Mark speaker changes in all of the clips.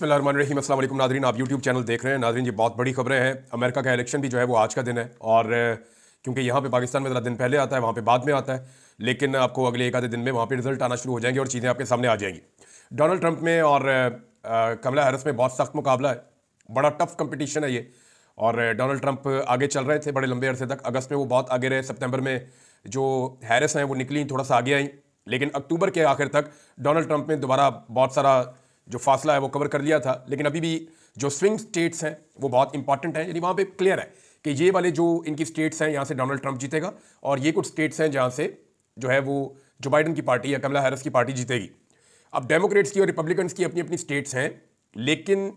Speaker 1: बिस्मिल्लाहिर्रहमानिर्रहीम। अस्सलाम वालेकुम नाज़रीन, आप यूट्यूब चैनल देख रहे हैं। नाज़रीन जी, बहुत बड़ी खबरें हैं। अमेरिका का इलेक्शन भी जो है वो आज का दिन है, और क्योंकि यहाँ पे पाकिस्तान में ज़रा दिन पहले आता है, वहाँ पे बाद में आता है, लेकिन आपको अगले एक आधे दिन में वहाँ पे रिजल्ट आना शुरू हो जाएंगे और चीज़ें आपके सामने आ जाएंगी। डोनाल्ड ट्रंप में और कमला हैरिस में बहुत सख्त मुकाबला है, बड़ा टफ कंपटीशन है ये। और डोनाल्ड ट्रंप आगे चल रहे थे बड़े लंबे अरसे तक। अगस्त में वो बहुत आगे रहे, सितंबर में जो हैरिस हैं वो निकली, थोड़ा सा आगे आई, लेकिन अक्टूबर के आखिर तक डोनाल्ड ट्रंप ने दोबारा बहुत सारा जो फासला है वो कवर कर लिया था। लेकिन अभी भी जो स्विंग स्टेट्स हैं वो बहुत इंपॉर्टेंट हैं, यानी वहाँ पे क्लियर है कि ये वाले जो इनकी स्टेट्स हैं यहाँ से डोनाल्ड ट्रंप जीतेगा, और ये कुछ स्टेट्स हैं जहाँ से जो है वो जो बाइडन की पार्टी या कमला हैरिस की पार्टी जीतेगी। अब डेमोक्रेट्स की और रिपब्लिकन्स की अपनी अपनी स्टेट्स हैं, लेकिन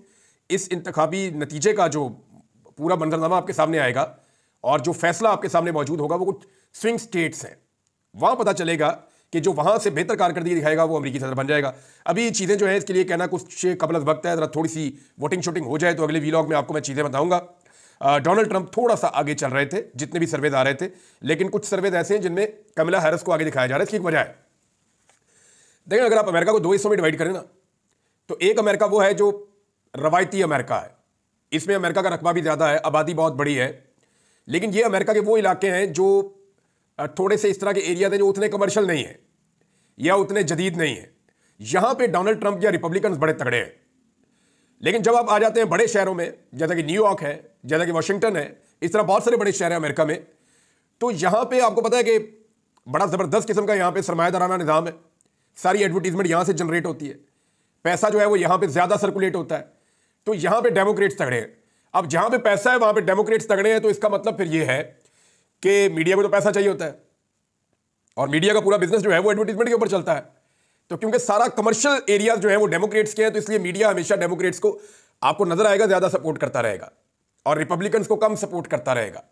Speaker 1: इस इंतखाबी नतीजे का जो पूरा मंजरनामा आपके सामने आएगा और जो फैसला आपके सामने मौजूद होगा वो कुछ स्विंग स्टेट्स हैं। वहाँ पता चलेगा कि जो वहाँ से बेहतर कारकर्दगी दिखाएगा वो अमेरिकी सदर बन जाएगा। अभी चीज़ें जो है इसके लिए कहना कुछ कबल वक्त है, ज़रा थोड़ी सी वोटिंग शूटिंग हो जाए तो अगले वीलॉग में आपको मैं चीज़ें बताऊंगा। डोनाल्ड ट्रंप थोड़ा सा आगे चल रहे थे जितने भी सर्वेज आ रहे थे, लेकिन कुछ सर्वेज ऐसे हैं जिनमें कमला हैरिस को आगे दिखाया जा रहा है। इसकी एक वजह है, देखिए अगर आप अमेरिका को दो हिस्सों में डिवाइड करें ना, तो एक अमेरिका वो है जो रवायती अमेरिका है, इसमें अमेरिका का रकबा भी ज़्यादा है, आबादी बहुत बड़ी है, लेकिन ये अमेरिका के वो इलाके हैं जो थोड़े से इस तरह के एरिया हैं जो उतने कमर्शियल नहीं है या उतने जदीद नहीं है। यहां पे डोनाल्ड ट्रंप या रिपब्लिकन्स बड़े तगड़े हैं। लेकिन जब आप आ जाते हैं बड़े शहरों में, जैसा कि न्यूयॉर्क है, जैसा कि वाशिंगटन है, इस तरह बहुत सारे बड़े शहर हैं अमेरिका में, तो यहां पे आपको पता है कि बड़ा ज़बरदस्त किस्म का यहां पे सरमायादाराना निज़ाम है। सारी एडवर्टीजमेंट यहां से जनरेट होती है, पैसा जो है वो यहां पर ज़्यादा सर्कुलेट होता है, तो यहां पर डेमोक्रेट्स तगड़े हैं। अब जहां पर पैसा है वहां पर डेमोक्रेट्स तगड़े हैं, तो इसका मतलब फिर यह है कि मीडिया को तो पैसा चाहिए होता है, और मीडिया का पूरा बिजनेस जो है वो एडवर्टीजमेंट के ऊपर चलता है। तो क्योंकि सारा कमर्शियल एरिया जो है वो डेमोक्रेट्स के हैं, तो इसलिए मीडिया हमेशा डेमोक्रेट्स को आपको नजर आएगा ज्यादा सपोर्ट करता रहेगा और रिपब्लिकन्स को कम सपोर्ट करता रहेगा।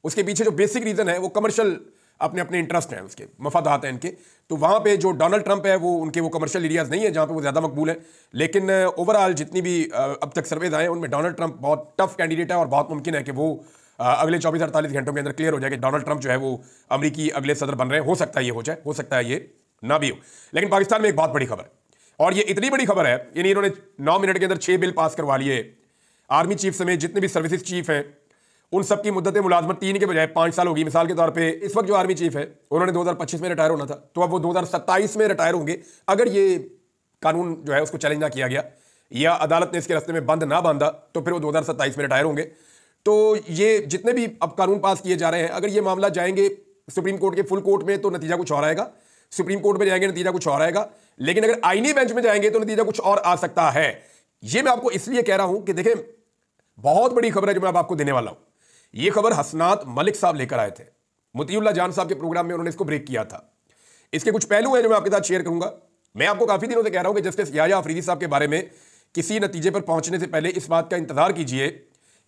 Speaker 1: उसके पीछे जो बेसिक रीजन है वो कमर्शियल अपने अपने इंटरेस्ट हैं, उसके मफादात हैं इनके। तो वहां पे जो डोनाल्ड ट्रंप है वो उनके वो कमर्शियल एरियाज नहीं है जहां पे वो ज्यादा मकबूल है। लेकिन ओवरऑल जितनी भी अब तक सर्वेज आए उनमें डोनाल्ड ट्रंप बहुत टफ कैंडिडेट है, और बहुत मुमकिन है कि वो अगले 24-48 घंटों के अंदर क्लियर हो जाए कि डोनाल्ड ट्रंप जो है वो अमेरिकी अगले सदर बन रहे हैं। हो सकता है ये हो जाए, हो सकता है ये ना भी हो। लेकिन पाकिस्तान में एक बहुत बड़ी खबर है, और ये इतनी बड़ी खबर है, यानी इन्होंने 9 मिनट के अंदर 6 बिल पास करवा लिए। आर्मी चीफ समेत जितने भी सर्विसेज चीफ हैं उन सबकी मुद्दत मुलाजमत 3 के बजाय 5 साल होगी। मिसाल के तौर पर इस वक्त जो आर्मी चीफ है उन्होंने 2025 में रिटायर होना था, तो अब वो 2027 में रिटायर होंगे अगर ये कानून जो है उसको चैलेंज ना किया गया या अदालत ने इसके रास्ते में बंद ना बांधा, तो फिर वो 2027 में रिटायर होंगे। तो ये जितने भी अब कानून पास किए जा रहे हैं, अगर ये मामला जाएंगे सुप्रीम कोर्ट के फुल कोर्ट में तो नतीजा कुछ और आएगा, सुप्रीम कोर्ट में जाएंगे नतीजा कुछ और आएगा, लेकिन अगर आईनी बेंच में जाएंगे तो नतीजा कुछ और आ सकता है। ये मैं आपको इसलिए कह रहा हूं कि देखें बहुत बड़ी खबर है जो मैं अब आपको देने वाला हूं। यह खबर हसनात मलिक साहब लेकर आए थे, मुतीउल्लाह जान साहब के प्रोग्राम में उन्होंने इसको ब्रेक किया था। इसके कुछ पहलू हैं जो मैं आपके साथ शेयर करूंगा। मैं आपको काफी दिनों से कह रहा हूं कि जस्टिस याह्या अफरीदी साहब के बारे में किसी नतीजे पर पहुंचने से पहले इस बात का इंतजार कीजिए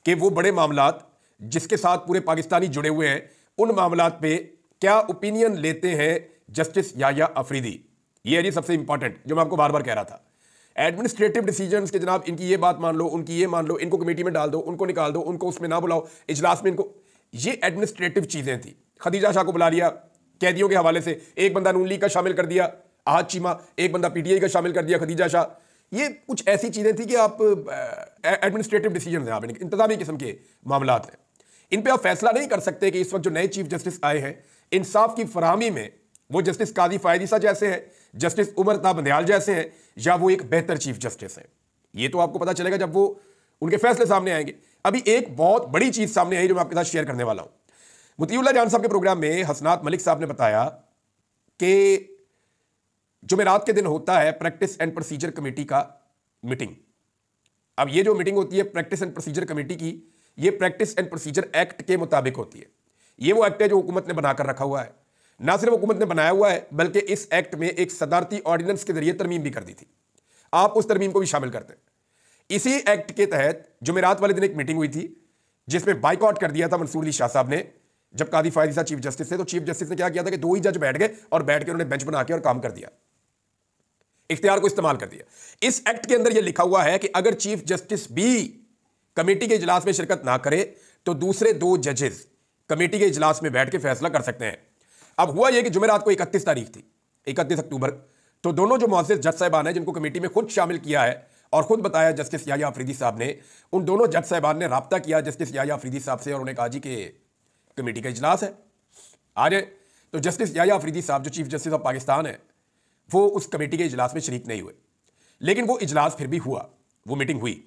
Speaker 1: कि वो बड़े मामलात जिसके साथ पूरे पाकिस्तानी जुड़े हुए हैं उन मामलात पे क्या ओपिनियन लेते हैं जस्टिस याह्या अफरीदी। ये है जी सबसे इंपॉर्टेंट जो मैं आपको बार बार कह रहा था। एडमिनिस्ट्रेटिव डिसीजंस के जनाब इनकी ये बात मान लो, उनकी ये मान लो, इनको कमेटी में डाल दो, उनको निकाल दो, उनको उसमें ना बुलाओ, इजलास में इनको, ये एडमिनिस्ट्रेटिव चीजें थी। खदीजा शाह को बुला लिया कैदियों के हवाले से, एक बंदा नून लीग का शामिल कर दिया आहद चीमा, एक बंदा पीटीआई का शामिल कर दिया खदीजा शाह। ये कुछ ऐसी चीजें थी कि आप एडमिनिस्ट्रेटिव डिसीजन है, आप इंतजामी किस्म के मामलात हैं, इन पे आप फैसला नहीं कर सकते कि इस वक्त जो नए चीफ जस्टिस आए हैं इंसाफ की फराहमी में वो जस्टिस काजी फायद ईसा जैसे हैं, जस्टिस उमर ता बंदयाल जैसे हैं, या वो एक बेहतर चीफ जस्टिस हैं। ये तो आपको पता चलेगा जब वो उनके फैसले सामने आएंगे। अभी एक बहुत बड़ी चीज सामने आई जो मैं आपके साथ शेयर करने वाला हूं। मुतीउल्लाह जान साहब के प्रोग्राम में हसनात मलिक साहब ने बताया कि जुमेरात के दिन होता है प्रैक्टिस एंड प्रोसीजर कमेटी का मीटिंग। अब ये जो मीटिंग होती है प्रैक्टिस एंड प्रोसीजर कमेटी की, ये प्रैक्टिस एंड प्रोसीजर एक्ट के मुताबिक होती है। ये वो एक्ट है जो हुकूमत ने बनाकर रखा हुआ है, ना सिर्फ हुकूमत ने बनाया हुआ है बल्कि इस एक्ट में एक सदारती ऑर्डिनेंस के जरिए तरमीम भी कर दी थी। आप उस तरमीम को भी शामिल करते हैं। इसी एक्ट के तहत जुमेरात वाले दिन एक मीटिंग हुई थी जिसमें बाइकआउट कर दिया था मंसूर अली शाह साहब ने। जब कादी फायद ईसा चीफ जस्टिस थे तो चीफ जस्टिस ने क्या किया था कि 2 ही जज बैठ गए और बैठ के उन्होंने बेंच बना के और काम कर दिया, इख्तियार को इस्तेमाल कर दिया। इस एक्ट के अंदर यह लिखा हुआ है कि अगर चीफ जस्टिस भी कमेटी के इजलास में शिरकत ना करे तो दूसरे 2 जजेस कमेटी के इजलास में बैठ के फैसला कर सकते हैं। अब हुआ यह कि जुमेरात को 31 तारीख थी, 31 अक्टूबर, तो दोनों जो मुअज़्ज़िज़ जज साहिबान हैं जिनको कमेटी में खुद शामिल किया है और खुद बताया जस्टिस याह्या अफरीदी साहब ने, उन दोनों जज साहबान ने राब्ता किया जस्टिस याह्या अफरीदी साहब से और उन्होंने कहा जी कि कमेटी का इजलास है, आ जाए। तो जस्टिस याह्या अफरीदी साहब जो चीफ जस्टिस ऑफ पाकिस्तान है वो उस कमेटी के इजलास में शरीक नहीं हुए, लेकिन वो इजलास फिर भी हुआ, वो मीटिंग हुई।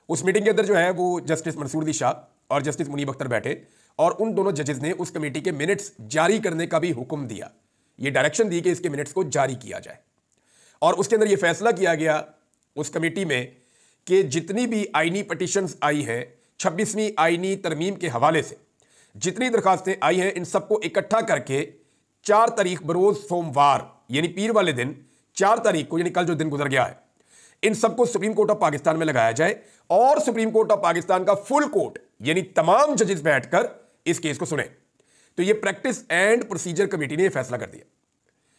Speaker 1: उस मीटिंग के अंदर जो है वो जस्टिस मंसूर दी शाह और जस्टिस मुनीब अख्तर बैठे और उन दोनों जजेस ने उस कमेटी के मिनट्स जारी करने का भी हुक्म दिया, ये डायरेक्शन दी कि इसके मिनट्स को जारी किया जाए। और उसके अंदर यह फैसला किया गया उस कमेटी में कि जितनी भी आईनी पटिशंस आई हैं 26वीं आईनी तरमीम के हवाले से जितनी दरखास्तें आई हैं, इन सबको इकट्ठा करके 4 तारीख बरोज सोमवार यानी पीर वाले दिन 4 तारीख को, यानी कल जो दिन गुजर गया है, इन सबको सुप्रीम कोर्ट ऑफ पाकिस्तान में लगाया जाए और सुप्रीम कोर्ट ऑफ पाकिस्तान का फुल कोर्ट यानी तमाम जजेस बैठकर इस केस को सुने। तो ये प्रैक्टिस एंड प्रोसीजर कमेटी ने यह फैसला कर दिया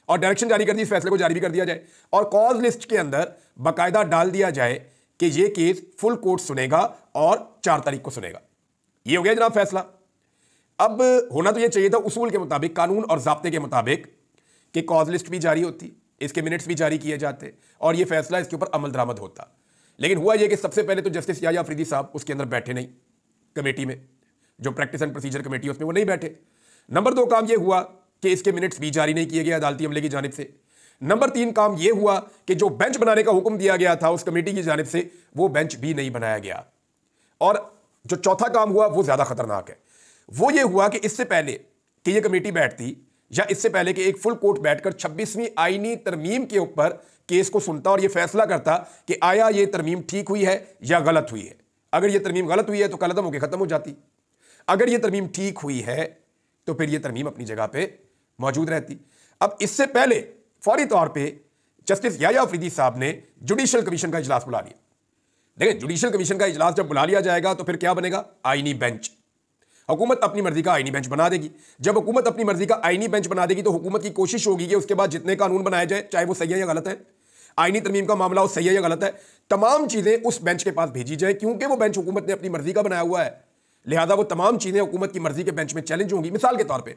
Speaker 1: और डायरेक्शन जारी कर दी, इस फैसले को जारी भी कर दिया जाए और कॉज लिस्ट के अंदर बाकायदा डाल दिया जाए कि यह केस फुल कोर्ट सुनेगा और 4 तारीख को सुनेगा। यह हो गया जनाब फैसला। अब होना तो यह चाहिए था उसूल के मुताबिक, कानून और ज़ाब्ते के मुताबिक, कि कॉज लिस्ट भी जारी होती, इसके मिनट्स भी जारी किए जाते और यह फैसला इसके ऊपर अमल दरामद होता। लेकिन हुआ यह कि सबसे पहले तो जस्टिस याह्या अफरीदी साहब उसके अंदर बैठे नहीं, कमेटी में जो प्रैक्टिस एंड प्रोसीजर कमेटी उसमें वो नहीं बैठे। नंबर 2 काम यह हुआ कि इसके मिनट्स भी जारी नहीं किए गए अदालती अमले की जानिब से। नंबर 3 काम यह हुआ कि जो बेंच बनाने का हुक्म दिया गया था उस कमेटी की जानिब से, वो बेंच भी नहीं बनाया गया। और जो चौथा काम हुआ वो ज्यादा खतरनाक है, वो ये हुआ कि इससे पहले कि यह कमेटी बैठती या इससे पहले कि एक फुल कोर्ट बैठकर 26वीं आईनी तरमीम के ऊपर केस को सुनता और यह फैसला करता कि आया यह तरमीम ठीक हुई है या गलत हुई है। अगर यह तरमीम गलत हुई है तो कलअदम होकर खत्म हो जाती, अगर यह तरमीम ठीक हुई है तो फिर यह तरमीम अपनी जगह पे मौजूद रहती। अब इससे पहले फौरी तौर पे जस्टिस याह्या अफरीदी साहब ने जुडिशल कमीशन का इजलास बुला लिया। देखिए, जुडिशल कमीशन का इजलास जब बुला लिया जाएगा तो फिर क्या बनेगा? आईनी बेंच। हुकूमत अपनी मर्जी का आईनी बेंच बना देगी। जब हुकूमत अपनी मर्जी का आईनी बेंच बना देगी तो हुकूमत की कोशिश होगी कि उसके बाद जितने कानून बनाए जाए, चाहे वो सही है या गलत है, आईनी तरमीम का मामला हो सही है या गलत है, तमाम चीजें उस बेंच के पास भेजी जाए, क्योंकि वो बेंच हुकूमत ने अपनी मर्जी का बनाया हुआ है। लिहाजा वो तमाम चीजें हुकूमत की मर्जी के बेंच में चैलेंज होंगी। मिसाल के तौर पर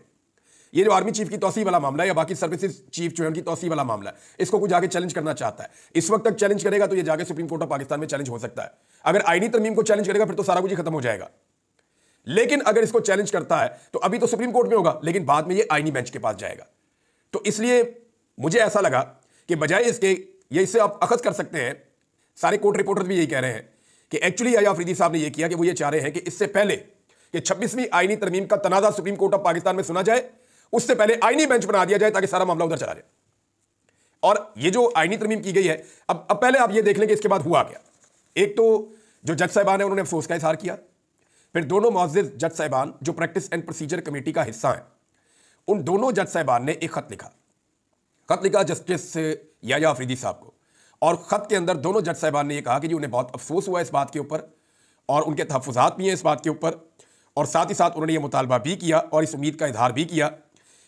Speaker 1: ये जो आर्मी चीफ की तौसीह वाला मामला है या बाकी सर्विसेज चीफ जो है उनकी तौसीह वाला मामला है, इसको कोई जाके चैलेंज करना चाहता है, इस वक्त तक चैलेंज करेगा तो ये जाके सुप्रीम कोर्ट ऑफ पाकिस्तान में चैलेंज हो सकता है। अगर आईनी तरमीम को चैलेंज करेगा फिर तो सारा कुछ ही खत्म हो जाएगा। लेकिन अगर इसको चैलेंज करता है तो अभी तो सुप्रीम कोर्ट में होगा, लेकिन बाद में ये आईनी बेंच के पास जाएगा। तो इसलिए मुझे ऐसा लगा कि बजाय इसके, ये इससे आप अखज़ कर सकते हैं, सारे कोर्ट रिपोर्टर भी यही कह रहे हैं कि एक्चुअली याह्या अफरीदी साहब ने यह किया कि वो ये चाह रहे हैं कि इससे पहले कि 26वीं आईनी तरमीम का तनाज़ा सुप्रीम कोर्ट ऑफ पाकिस्तान में सुना जाए, उससे पहले आईनी बेंच बना दिया जाए ताकि सारा मामला उधर चला जाए। और ये जो आईनी तरमीम की गई है, अब पहले आप ये देख लें कि इसके बाद हुआ क्या। एक तो जो जज साहबान है उन्होंने अफसोस का इजहार किया, फिर दोनों मुअज़्ज़िज़ जज साहबान जो प्रैक्टिस एंड प्रोसीजर कमेटी का हिस्सा हैं, उन दोनों जज साहबान ने एक खत लिखा जस्टिस याह्या अफरीदी साहब को। और खत के अंदर दोनों जज साहबान ने यह कहा कि जी उन्हें बहुत अफसोस हुआ इस बात के ऊपर और उनके तहफ़्फ़ुज़ात भी हैं इस बात के ऊपर, और साथ ही साथ उन्होंने ये मुतालबा भी किया और इस उम्मीद का इजहार भी किया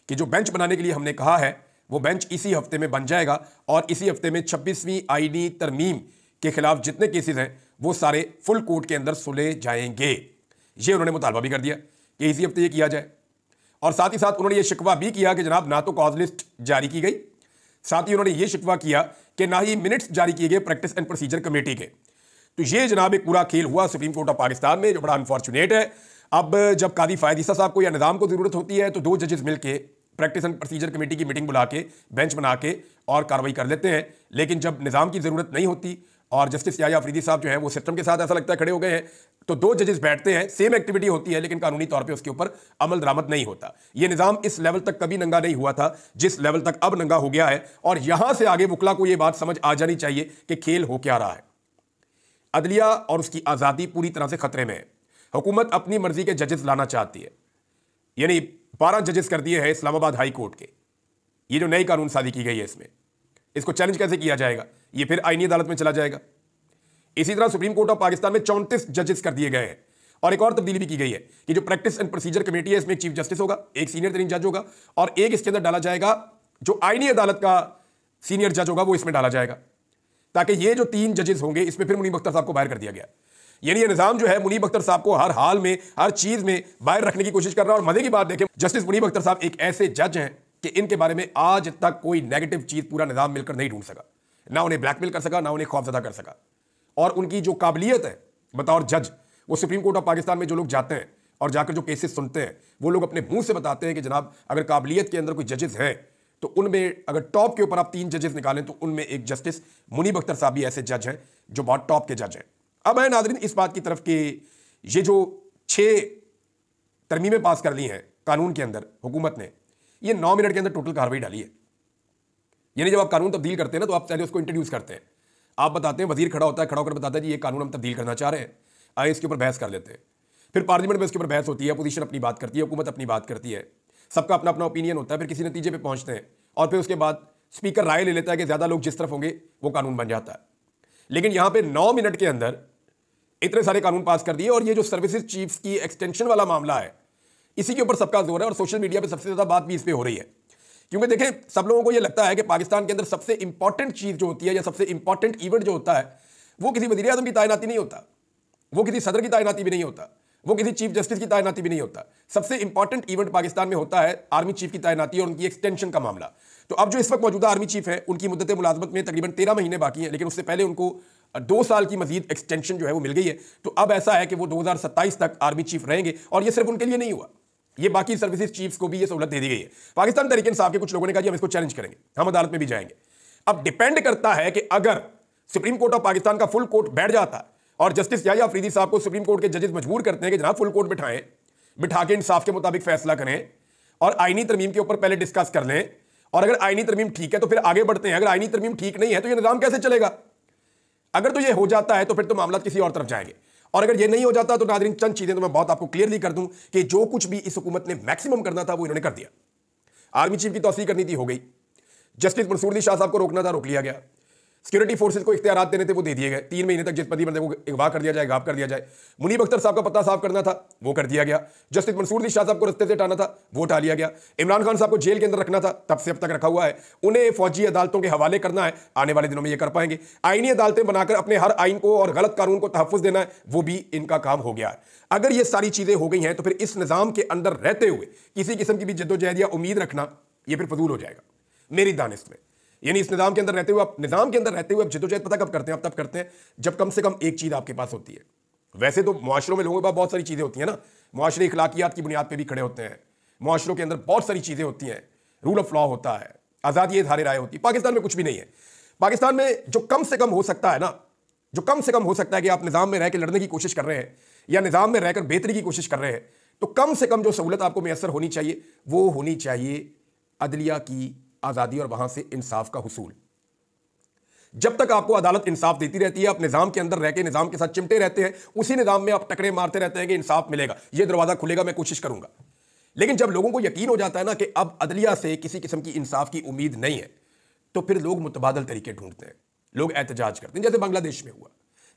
Speaker 1: कि जो बेंच बनाने के लिए हमने कहा है वो बेंच इसी हफ्ते में बन जाएगा और इसी हफ्ते में 26वीं आईनी तरमीम के खिलाफ जितने केसेस हैं वो सारे फुल कोर्ट के अंदर सुले जाएंगे। ये उन्होंने मुतालबा भी कर दिया कि इसी हफ्ते ये किया जाए। और साथ ही साथ उन्होंने ये शिकवा भी किया कि जनाब ना तो कॉज लिस्ट जारी की गई, साथ ही उन्होंने ये शिकवा किया कि ना ही मिनट्स जारी किए गए प्रैक्टिस एंड प्रोसीजर कमेटी के। तो ये जनाब एक पूरा खेल हुआ सुप्रीम कोर्ट ऑफ पाकिस्तान में, जो बड़ा अनफॉर्चुनेट है। अब जब कादी फ़ायद ईसा साहब को या निज़ाम को ज़रूरत होती है तो 2 जजेस मिलकर प्रैक्टिस एंड प्रोसीजर कमेटी की मीटिंग बुला के बेंच बना के और कार्रवाई कर लेते हैं। लेकिन जब निज़ाम की ज़रूरत नहीं होती और जस्टिस याह्या अफरीदी साहब जो है वो सिस्टम के साथ ऐसा लगता है खड़े हो गए हैं, तो 2 जजेस बैठते हैं, सेम एक्टिविटी होती है लेकिन कानूनी तौर पे उसके ऊपर अमल दरामद नहीं होता। ये निज़ाम इस लेवल तक कभी नंगा नहीं हुआ था जिस लेवल तक अब नंगा हो गया है। और यहां से आगे वकला को यह बात समझ आ जानी चाहिए कि खेल हो क्या रहा है। अदलिया और उसकी आज़ादी पूरी तरह से खतरे में है। हुकूमत अपनी मर्जी के जजेस लाना चाहती है, यानी 12 जजेस कर दिए हैं इस्लामाबाद हाई कोर्ट के। ये जो नई कानून साजी की गई है इसमें, इसको चैलेंज कैसे किया जाएगा? ये फिर आईनी अदालत में चला जाएगा। इसी तरह सुप्रीम कोर्ट ऑफ पाकिस्तान में 34 जजेस कर दिए गए हैं। और एक और तब्दीली भी की गई है कि जो प्रैक्टिस एंड प्रोसीजर कमेटी है इसमें एक चीफ जस्टिस होगा, एक सीनियर तरीन जज होगा और एक इसके अंदर डाला जाएगा जो आईनी अदालत का सीनियर जज होगा, वो इसमें डाला जाएगा, ताकि ये जो 3 जजेस होंगे इसमें फिर मुनीब अख्तर साहब को बाहर कर दिया गया। यानी ये निज़ाम जो है मुनीब अख्तर साहब को हर हाल में हर चीज में बाहर रखने की कोशिश कर रहा है। और मजे की बात देखें, जस्टिस मुनीब अख्तर साहब एक ऐसे जज हैं कि इनके बारे में आज तक कोई नेगेटिव चीज पूरा निज़ाम मिलकर नहीं ढूंढ सका, ना उन्हें ब्लैकमेल कर सका, ना उन्हें खौफजदा कर सका। और उनकी जो काबिलियत है बतौर जज, वो सुप्रीम कोर्ट ऑफ पाकिस्तान में जो लोग जाते हैं और जाकर जो केसेस सुनते हैं, वो लोग अपने मुंह से बताते हैं कि जनाब अगर काबिलियत के अंदर कोई जजेस हैं तो उनमें अगर टॉप के ऊपर आप 3 जजेस निकालें तो उनमें एक जस्टिस मुनीब अख्तर साहब भी ऐसे जज हैं जो बहुत टॉप के जज हैं। अब है नाज़रीन इस बात की तरफ कि ये जो 6 तरमीमें पास कर ली हैं कानून के अंदर हुकूमत ने, ये 9 मिनट के अंदर टोटल कार्रवाई डाली है। यानी जब आप कानून तब्दील करते हैं ना तो आप पहले उसको इंट्रोड्यूस करते हैं, आप बताते हैं, वजीर खड़ा होता है, खड़ा होकर बताता है जी ये कानून हम तब्दील करना चाह रहे हैं, आए इसके ऊपर बहस कर लेते हैं। फिर पार्लियामेंट में इसके ऊपर बहस होती है, अपोजिशन अपनी बात करती है, हुकूमत अपनी बात करती है, सबका अपना अपना ओपिनियन होता है, फिर किसी नतीजे पे पहुंचते हैं और फिर उसके बाद स्पीकर राय ले लेता है कि ज्यादा लोग जिस तरफ होंगे वो कानून बन जाता है। लेकिन यहां पे 9 मिनट के अंदर इतने सारे कानून पास कर दिए। और ये जो सर्विसेज चीफ्स की एक्सटेंशन वाला मामला है, इसी के ऊपर सबका जोर है और सोशल मीडिया पे सबसे ज्यादा बात भी इस पे हो रही है। क्योंकि देखें, सब लोगों को ये लगता है कि पाकिस्तान के अंदर सबसे इंपॉर्टेंट चीज जो होती है या सबसे इंपॉर्टेंट इवेंट जो होता है वो किसी वजीर आज़म की तैनाती नहीं होता, वो किसी सदर की तैनाती भी नहीं होता, वो किसी चीफ जस्टिस की तैनाती भी नहीं होता। सबसे इंपॉर्टेंट इवेंट पाकिस्तान में होता है आर्मी चीफ की तैनाती और उनकी एक्सटेंशन का मामला। तो अब जो इस वक्त मौजूदा आर्मी चीफ है उनकी मुद्दत मुलाजमत में तकरीबन 13 महीने बाकी हैं, लेकिन उससे पहले उनको 2 साल की मजीद एक्सटेंशन जो है वो मिल गई है। तो अब ऐसा है कि वो 2027 तक आर्मी चीफ रहेंगे। और ये सिर्फ उनके लिए नहीं हुआ, ये बाकी सर्विसेज चीफ्स को भी ये सहूलत दे दी गई है। पाकिस्तान तहरीक इंसाफ के कुछ लोगों ने कहा कि हम इसको चैलेंज करेंगे, हम अदालत में भी जाएंगे। अब डिपेंड करता है कि अगर सुप्रीम कोर्ट ऑफ पाकिस्तान का फुल कोर्ट बैठ जाता है और जस्टिस याह्या अफरीदी साहब को सुप्रीम कोर्ट के जजेस मजबूर करते हैं कि जनाब फुल कोर्ट बिठाएं, बिठा के इंसाफ के मुताबिक फैसला करें और आईनी तरमीम के ऊपर पहले डिस्कस कर लें, और अगर आईनी तरमीम ठीक है तो फिर आगे बढ़ते हैं, अगर आईनी तरमीम ठीक नहीं है तो यह निजाम कैसे चलेगा। अगर तो ये हो जाता है तो फिर तो मामला किसी और तरफ जाएंगे। और अगर ये नहीं हो जाता तो नाज़रीन चंद चीजें तो मैं बहुत आपको क्लियरली कर दूं कि जो कुछ भी इस हुकूमत ने मैक्सिमम करना था वो इन्होंने कर दिया। आर्मी चीफ की तौसीक करनी थी, हो गई। जस्टिस मंसूर अली शाह साहब को रोकना था, रोक लिया गया। सिक्योरिटी फोर्सेज को इख्तियारात देने थे, वो दे दिए गए। 3 महीने तक जिस पति बंदे को अगवा कर दिया जाए, गायब कर दिया जाए। मुनीब अख्तर साहब का पता साफ करना था, वो कर दिया गया। जस्टिस मंसूर अली शाह साहब को रस्ते से हटाना था, वो हटा लिया गया। इमरान खान साहब को जेल के अंदर रखना था, तब से अब तक रखा हुआ है। उन्हें फौजी अदालतों के हवाले करना है, आने वाले दिनों में ये कर पाएंगे। आईनी अदालतें बनाकर अपने हर आइन को और गलत कानून को तहफ़्फ़ुज़ देना है, वो भी इनका काम हो गया है। अगर ये सारी चीजें हो गई हैं तो फिर इस निज़ाम के अंदर रहते हुए किसी किस्म की भी जद्दोजहद या उम्मीद रखना ये फिर फजूल हो जाएगा मेरी दानिश में। यानी इस निज़ाम के अंदर रहते हुए आप जद्दोजहद पता कब करते हैं, आप तब करते हैं जब कम से कम एक चीज़ आपके पास होती है। वैसे तो मुआशरों में लोगों के पास बहुत सारी चीज़ें होती हैं ना, मुआशरे इखलाकियात की बुनियाद पर भी खड़े होते हैं, मुआशरों के अंदर बहुत सारी चीज़ें होती हैं, रूल ऑफ लॉ होता है, आज़ादी इज़हार राय होती है। पाकिस्तान में कुछ भी नहीं है। पाकिस्तान में जो कम से कम हो सकता है ना, जो कम से कम हो सकता है कि आप निज़ाम में रह के लड़ने की कोशिश कर रहे हैं या निज़ाम में रहकर बेहतरी की कोशिश कर रहे हैं, तो कम से कम जो सहूलत आपको मैसर होनी चाहिए वो होनी चाहिए अदलिया की आज़ादी और वहां से इंसाफ का हुसूल। जब तक आपको अदालत इंसाफ देती रहती है, आप निज़ाम के अंदर रह के निज़ाम के साथ चिमटे रहते हैं, उसी निज़ाम में आप टकरे मारते रहते हैं कि इंसाफ मिलेगा, ये दरवाज़ा खुलेगा, मैं कोशिश करूंगा। लेकिन जब लोगों को यकीन हो जाता है ना कि अब अदलिया से किसी किस्म की इंसाफ की उम्मीद नहीं है, तो फिर लोग मुतबादल तरीके ढूंढते हैं, लोग एहतजाज करते हैं। जैसे बांग्लादेश में हुआ,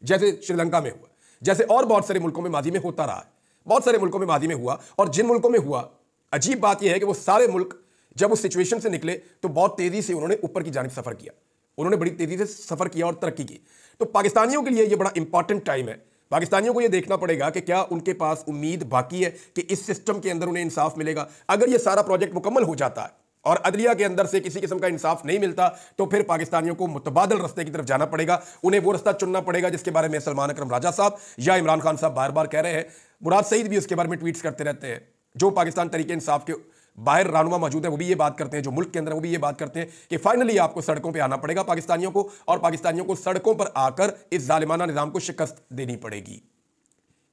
Speaker 1: जैसे श्रीलंका में हुआ, जैसे और बहुत सारे मुल्कों में माजी में होता रहा है, बहुत सारे मुल्कों में माजी में हुआ। और जिन मुल्कों में हुआ, अजीब बात यह है कि वो सारे मुल्क जब उस सिचुएशन से निकले तो बहुत तेजी से उन्होंने ऊपर की जानिब सफर किया, उन्होंने बड़ी तेजी से सफर किया और तरक्की की। तो पाकिस्तानियों के लिए यह बड़ा इंपॉर्टेंट टाइम है। पाकिस्तानियों को यह देखना पड़ेगा कि क्या उनके पास उम्मीद बाकी है कि इस सिस्टम के अंदर उन्हें इंसाफ मिलेगा। अगर यह सारा प्रोजेक्ट मुकम्मल हो जाता है और अदलिया के अंदर से किसी किस्म का इंसाफ नहीं मिलता, तो फिर पाकिस्तानियों को मुतबादल रस्ते की तरफ जाना पड़ेगा। उन्हें वो रास्ता चुनना पड़ेगा जिसके बारे में सलमान अकरम राजा साहब या इमरान खान साहब बार बार कह रहे हैं। मुराद सईद भी उसके बारे में ट्वीट्स करते रहते हैं। जो पाकिस्तान तरीके इंसाफ के बाहर रहनुमा मौजूद है वो भी ये बात करते हैं, जो मुल्क के अंदर वो भी ये बात करते हैं कि फाइनली आपको सड़कों पे आना पड़ेगा पाकिस्तानियों को, और पाकिस्तानियों को सड़कों पर आकर इस जालिमाना निजाम को शिकस्त देनी पड़ेगी।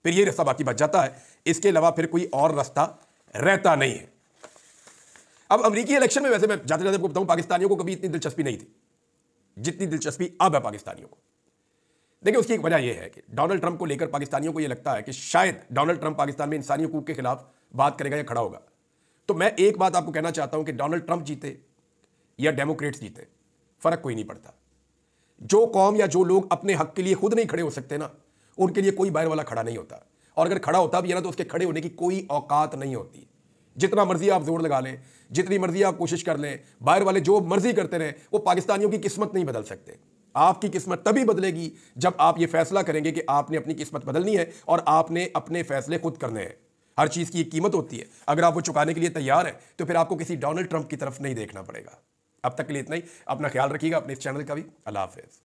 Speaker 1: फिर ये रास्ता बाकी बच जाता है, इसके अलावा फिर कोई और रास्ता रहता नहीं है। अब अमेरिकी इलेक्शन में वैसे मैं जाते जाते आपको बताऊं, पाकिस्तानियों को कभी इतनी दिलचस्पी नहीं थी जितनी दिलचस्पी अब है पाकिस्तानियों को। देखिए, उसकी एक वजह यह है कि डोनाल्ड ट्रंप को लेकर पाकिस्तानियों को यह लगता है कि शायद डोनाल्ड ट्रंप पाकिस्तान में इंसानी हकूक के खिलाफ बात करेगा या खड़ा होगा। तो मैं एक बात आपको कहना चाहता हूं कि डोनाल्ड ट्रंप जीते या डेमोक्रेट्स जीते, फर्क कोई नहीं पड़ता। जो कौम या जो लोग अपने हक के लिए खुद नहीं खड़े हो सकते ना, उनके लिए कोई बाहर वाला खड़ा नहीं होता। और अगर खड़ा होता भी है ना, तो उसके खड़े होने की कोई औकात नहीं होती। जितना मर्जी आप जोर लगा लें, जितनी मर्जी आप कोशिश कर लें, बाहर वाले जो मर्जी करते रहे, वो पाकिस्तानियों की किस्मत नहीं बदल सकते। आपकी किस्मत तभी बदलेगी जब आप ये फैसला करेंगे कि आपने अपनी किस्मत बदलनी है और आपने अपने फैसले खुद करने हैं। हर चीज की एक कीमत होती है, अगर आप वो चुकाने के लिए तैयार हैं तो फिर आपको किसी डोनाल्ड ट्रंप की तरफ नहीं देखना पड़ेगा। अब तक के लिए इतना ही। अपना ख्याल रखिएगा, अपने इस चैनल का भी। अल्लाह हाफिज़।